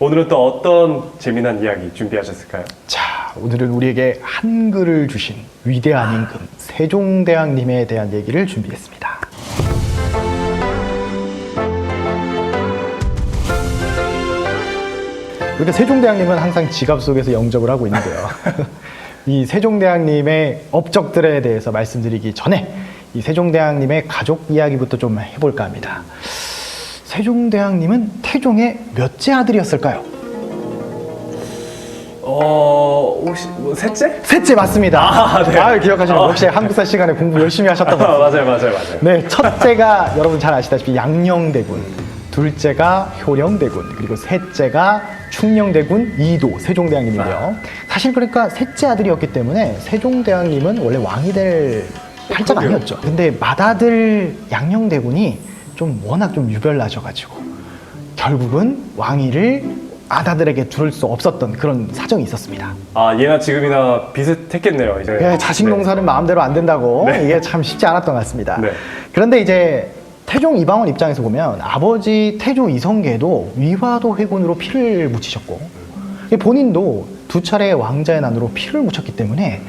오늘은 또 어떤 재미난 이야기 준비하셨을까요? 자, 오늘은 우리에게 한글을 주신 위대한 임금 세종대왕님에 대한 얘기를 준비했습니다. 그러니까 세종대왕님은 항상 지갑 속에서 영접을 하고 있는데요. 이 세종대왕님의 업적들에 대해서 말씀드리기 전에 이 세종대왕님의 가족 이야기부터 좀 해볼까 합니다. 세종대왕님은 태종의 몇째 아들이었을까요? 혹시 뭐 셋째? 셋째 맞습니다. 네. 기억하시는 거 역시 한국사 시간에 공부 열심히 하셨던 것 같습니다. 맞아요. 네, 첫째가 여러분 잘 아시다시피 양녕대군, 둘째가 효령대군, 그리고 셋째가 충녕대군 이도 세종대왕님인데요. 사실 그러니까 셋째 아들이었기 때문에 세종대왕님은 원래 왕이 될 팔자가 아니었죠. 근데 맏아들 양녕대군이 좀 워낙 좀 유별나셔가지고 결국은 왕위를 맏아들에게 둘 수 없었던 그런 사정이 있었습니다. 예나 지금이나 비슷했겠네요. 이제. 네, 자식 농사는 마음대로 안 된다고 이게 참 쉽지 않았던 것 같습니다. 네. 그런데 이제 태종 이방원 입장에서 보면 아버지 태조 이성계도 위화도 회군으로 피를 묻히셨고 본인도 두 차례 왕자의 난으로 피를 묻혔기 때문에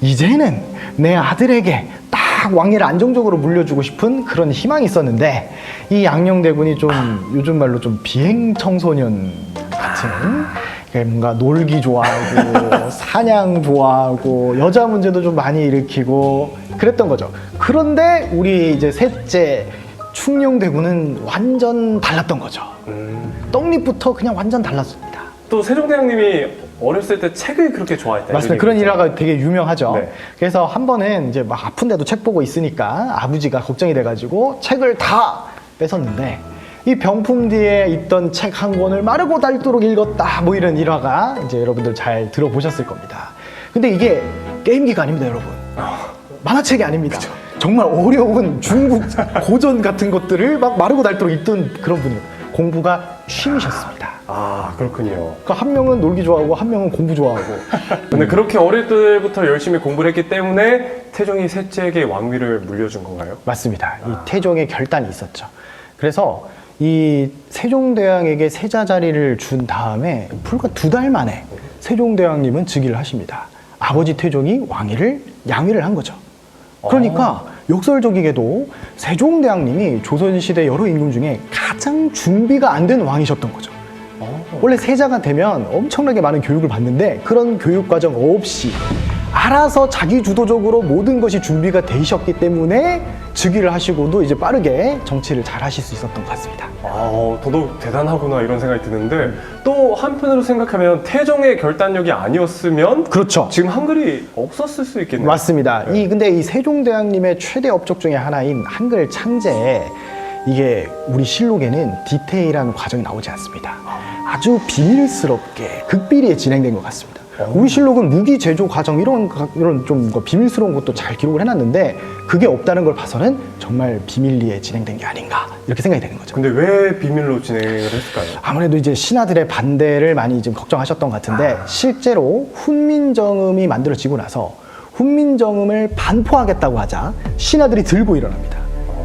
이제는 내 아들에게 딱 왕위를 안정적으로 물려주고 싶은 그런 희망이 있었는데 이 양녕대군이 좀 요즘 말로 좀 비행 청소년 같은 뭔가 놀기 좋아하고 사냥 좋아하고 여자 문제도 좀 많이 일으키고 그랬던 거죠. 그런데 우리 이제 셋째 충녕대군은 완전 달랐던 거죠. 떡잎부터 그냥 완전 달랐습니다. 또 세종대왕님이 어렸을 때 책을 그렇게 좋아했다. 맞습니다. 그런 일화가 되게 유명하죠. 네. 그래서 한 번은 이제 막 아픈데도 책 보고 있으니까 아버지가 걱정이 돼가지고 책을 다 뺏었는데 이 병품 뒤에 있던 책 한 권을 마르고 닳도록 읽었다. 뭐 이런 일화가 이제 여러분들 잘 들어보셨을 겁니다. 근데 이게 게임기가 아닙니다, 여러분. 만화책이 아닙니다. 그쵸. 정말 어려운 중국 고전 같은 것들을 막 마르고 닳도록 읽던 그런 분이에요. 공부가 취미셨습니다. 그렇군요. 그러니까 한 명은 놀기 좋아하고 한 명은 공부 좋아하고. 근데 그렇게 어릴 때부터 열심히 공부를 했기 때문에 태종이 셋째에게 왕위를 물려준 건가요? 맞습니다. 이 태종의 결단이 있었죠. 그래서 이 세종대왕에게 세자 자리를 준 다음에 불과 2달 만에 세종대왕님은 즉위를 하십니다. 아버지 태종이 양위를 한 거죠. 그러니까 역설적이게도 세종대왕님이 조선시대 여러 임금 중에 가장 준비가 안 된 왕이셨던 거죠. 원래 세자가 되면 엄청나게 많은 교육을 받는데 그런 교육 과정 없이 알아서 자기 주도적으로 모든 것이 준비가 되셨기 때문에 즉위를 하시고도 이제 빠르게 정치를 잘 하실 수 있었던 것 같습니다. 더더욱 대단하구나 이런 생각이 드는데 또 한편으로 생각하면 태종의 결단력이 아니었으면 그렇죠. 지금 한글이 없었을 수 있겠네요. 맞습니다. 네. 근데 이 세종대왕님의 최대 업적 중에 하나인 한글 창제 이게 우리 실록에는 디테일한 과정이 나오지 않습니다. 아주 비밀스럽게 극비리에 진행된 것 같습니다. 우리 실록은 무기 제조 과정 이런 좀 비밀스러운 것도 잘 기록을 해놨는데 그게 없다는 걸 봐서는 정말 비밀리에 진행된 게 아닌가 이렇게 생각이 되는 거죠. 근데 왜 비밀로 진행을 했을까요? 아무래도 이제 신하들의 반대를 많이 좀 걱정하셨던 것 같은데 실제로 훈민정음이 만들어지고 나서 훈민정음을 반포하겠다고 하자 신하들이 들고 일어납니다.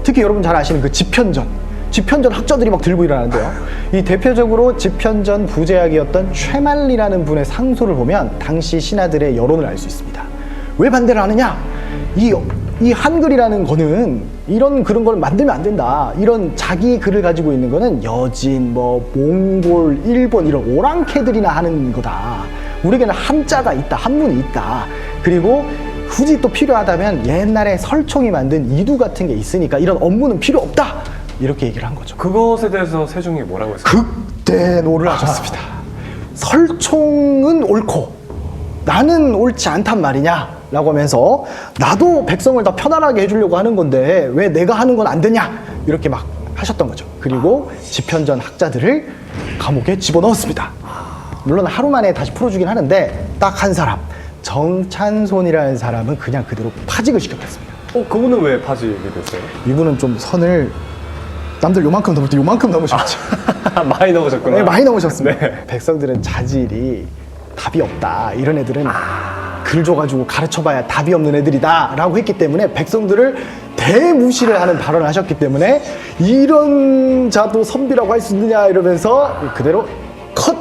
특히 여러분 잘 아시는 그 집현전 학자들이 막 들고 일어나는데요. 이 대표적으로 집현전 부제학이었던 최만리라는 분의 상소를 보면 당시 신하들의 여론을 알 수 있습니다. 왜 반대를 하느냐? 이 한글이라는 거는 그런 걸 만들면 안 된다. 이런 자기 글을 가지고 있는 거는 여진, 몽골, 일본 이런 오랑캐들이나 하는 거다. 우리에게는 한자가 있다, 한문이 있다. 그리고 굳이 또 필요하다면 옛날에 설총이 만든 이두 같은 게 있으니까 이런 업무는 필요 없다. 이렇게 얘기를 한 거죠. 그것에 대해서 세종이 뭐라고 했어요? 극대노를 하셨습니다. 설총은 옳고 나는 옳지 않단 말이냐 라고 하면서 나도 백성을 다 편안하게 해주려고 하는 건데 왜 내가 하는 건 안 되냐 이렇게 막 하셨던 거죠. 그리고 집현전 학자들을 감옥에 집어넣었습니다. 물론 하루 만에 다시 풀어주긴 하는데 딱 한 사람 정찬손이라는 사람은 그냥 그대로 파직을 시켜버렸습니다. 그분은 왜 파직이 됐어요? 이분은 좀 선을 남들 요만큼 넘을 때 요만큼 넘으셨죠. 많이 넘으셨구나. 네, 많이 넘으셨습니다. 네. 백성들은 자질이 답이 없다. 이런 애들은 글 줘가지고 가르쳐봐야 답이 없는 애들이다 라고 했기 때문에 백성들을 대무시를 하는 발언을 하셨기 때문에 이런 자도 선비라고 할 수 있느냐 이러면서 그대로 컷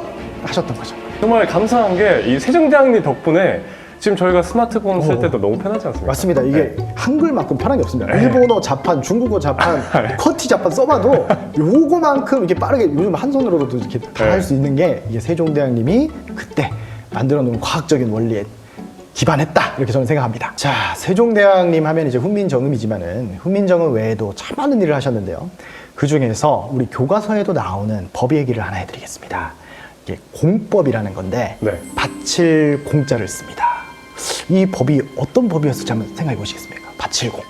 하셨던 거죠. 정말 감사한 게 이 세종대왕님 덕분에 지금 저희가 스마트폰 쓸 때도 너무 편하지 않습니까? 맞습니다. 이게 한글만큼 편한 게 없습니다. 일본어 자판, 중국어 자판, 커티 자판 써봐도 요거만큼 이게 빠르게 요즘 한 손으로도 이렇게 다 할 수 있는 게 이게 세종대왕님이 그때 만들어 놓은 과학적인 원리에 기반했다, 이렇게 저는 생각합니다. 자, 세종대왕님 하면 이제 훈민정음이지만은 훈민정음 외에도 참 많은 일을 하셨는데요. 그 중에서 우리 교과서에도 나오는 법 얘기를 하나 해드리겠습니다. 이게 공법이라는 건데 네. 바칠 공자를 씁니다. 이 법이 어떤 법이었을지 한번 생각해 보시겠습니까? 바칠공.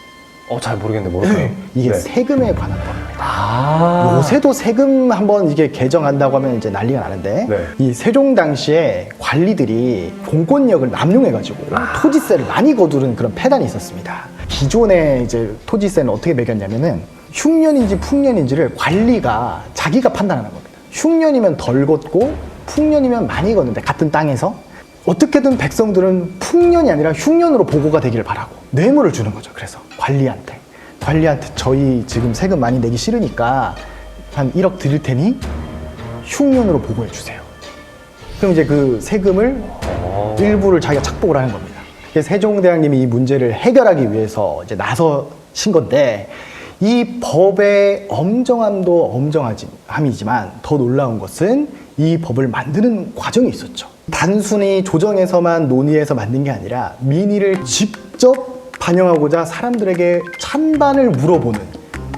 잘 모르겠는데 뭘까요? 이게 네. 세금에 관한 법입니다. 아. 요새도 세금 한번 이게 개정한다고 하면 이제 난리가 나는데 네. 이 세종 당시에 관리들이 공권력을 남용해가지고 토지세를 많이 거두는 그런 폐단이 있었습니다. 기존의 이제 토지세는 어떻게 매겼냐면은 흉년인지 풍년인지를 관리가 자기가 판단하는 겁니다. 흉년이면 덜 걷고 풍년이면 많이 걷는데 같은 땅에서 어떻게든 백성들은 풍년이 아니라 흉년으로 보고가 되기를 바라고 뇌물을 주는 거죠. 그래서 관리한테 저희 지금 세금 많이 내기 싫으니까 한 1억 드릴 테니 흉년으로 보고해 주세요. 그럼 이제 그 세금을 일부를 자기가 착복을 하는 겁니다. 그래서 세종대왕님이 이 문제를 해결하기 위해서 이제 나서신 건데, 이 법의 엄정함도 엄정함이지만 더 놀라운 것은 이 법을 만드는 과정이 있었죠. 단순히 조정에서만 논의해서 만든 게 아니라 민의를 직접 반영하고자 사람들에게 찬반을 물어보는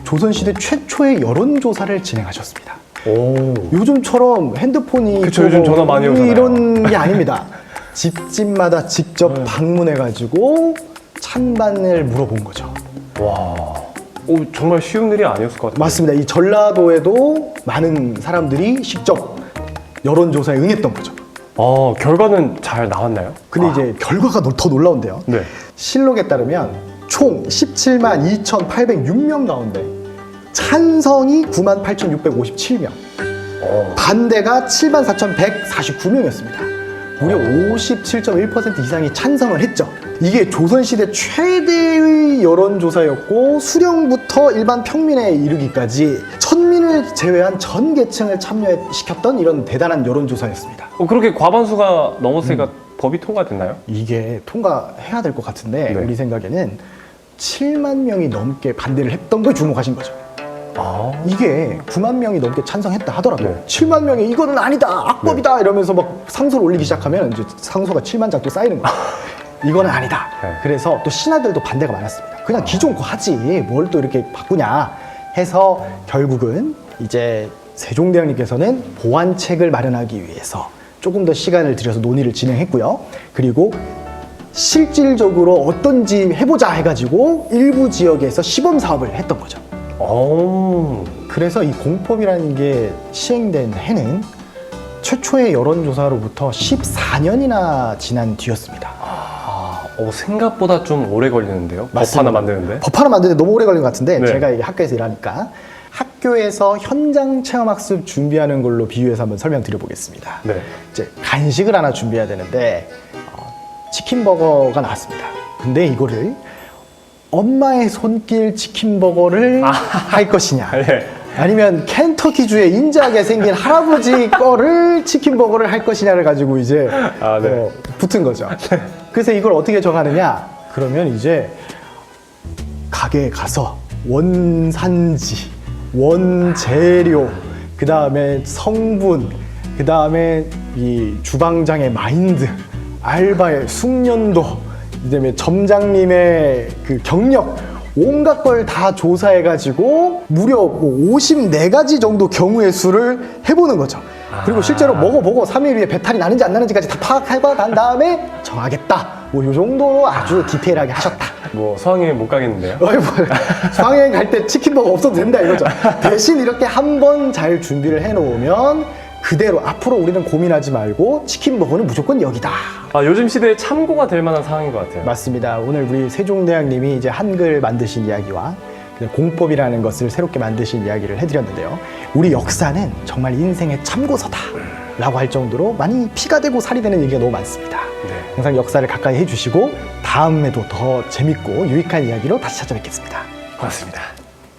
조선시대 최초의 여론조사를 진행하셨습니다. 오. 요즘처럼 핸드폰이 그쵸, 요즘 전화 많이 오잖아요. 이런 게 아닙니다. 집집마다 직접 방문해가지고 찬반을 물어본 거죠. 와. 정말 쉬운 일이 아니었을 것 같아요. 맞습니다. 이 전라도에도 많은 사람들이 직접 여론조사에 응했던 거죠. 결과는 잘 나왔나요? 근데 이제 결과가 더 놀라운데요. 네. 실록에 따르면 총 17만 2,806명 가운데 찬성이 98,657명, 반대가 74,149명이었습니다. 무려 57.1% 이상이 찬성을 했죠. 이게 조선시대 최대의 여론조사였고 수령부터 일반 평민에 이르기까지 천민을 제외한 전 계층을 참여시켰던 이런 대단한 여론조사였습니다. 그렇게 과반수가 넘었으니까 법이 통과됐나요? 이게 통과해야 될 것 같은데 네. 우리 생각에는 7만 명이 넘게 반대를 했던 걸 주목하신 거죠. 이게 9만 명이 넘게 찬성했다 하더라도 네. 7만 명이 이거는 아니다, 악법이다 이러면서 막 상소를 올리기 시작하면 이제 상소가 7만 장 또 쌓이는 거예요. 이거는 아니다. 네. 그래서 또 신하들도 반대가 많았습니다. 그냥 기존 거 하지 뭘 또 이렇게 바꾸냐 해서 결국은 이제 세종대왕님께서는 보완책을 마련하기 위해서 조금 더 시간을 들여서 논의를 진행했고요. 그리고 실질적으로 어떤지 해보자 해가지고 일부 지역에서 시범 사업을 했던 거죠. 그래서 이 공법이라는 게 시행된 해는 최초의 여론조사로부터 14년이나 지난 뒤였습니다. 생각보다 좀 오래 걸리는데요? 법 하나 만드는데? 법 하나 만드는데 너무 오래 걸린 것 같은데 네. 제가 이게 학교에서 일하니까 학교에서 현장 체험학습 준비하는 걸로 비유해서 한번 설명드려보겠습니다. 네. 이제 간식을 하나 준비해야 되는데 치킨버거가 나왔습니다. 근데 이거를 엄마의 손길 치킨버거를 할 것이냐, 네. 아니면 켄터키주에 인자하게 생긴 할아버지 거를 치킨버거를 할 것이냐를 가지고 이제 네. 붙은 거죠. 그래서 이걸 어떻게 정하느냐, 그러면 이제 가게에 가서 원산지, 원재료, 그 다음에 성분, 그 다음에 이 주방장의 마인드, 알바의 숙련도, 그다음에 점장님의 그 경력, 온갖 걸 다 조사해가지고 무려 54가지 정도 경우의 수를 해보는 거죠. 그리고 실제로 먹어보고 3일 후에 배탈이 나는지 안 나는지까지 다 파악해봐 난 다음에 정하겠다. 요 정도로 아주 디테일하게 하셨다. 수학여행 못 가겠는데요? 수학여행 갈 때 치킨버거 없어도 된다 이거죠. 대신 이렇게 한번 잘 준비를 해놓으면 그대로 앞으로 우리는 고민하지 말고 치킨버거는 무조건 여기다. 요즘 시대에 참고가 될 만한 상황인 것 같아요. 맞습니다. 오늘 우리 세종대왕님이 이제 한글 만드신 이야기와 공법이라는 것을 새롭게 만드신 이야기를 해드렸는데요. 우리 역사는 정말 인생의 참고서다 라고 할 정도로 많이 피가 되고 살이 되는 얘기가 너무 많습니다. 네. 항상 역사를 가까이 해주시고 다음에도 더 재밌고 유익한 이야기로 다시 찾아뵙겠습니다. 고맙습니다.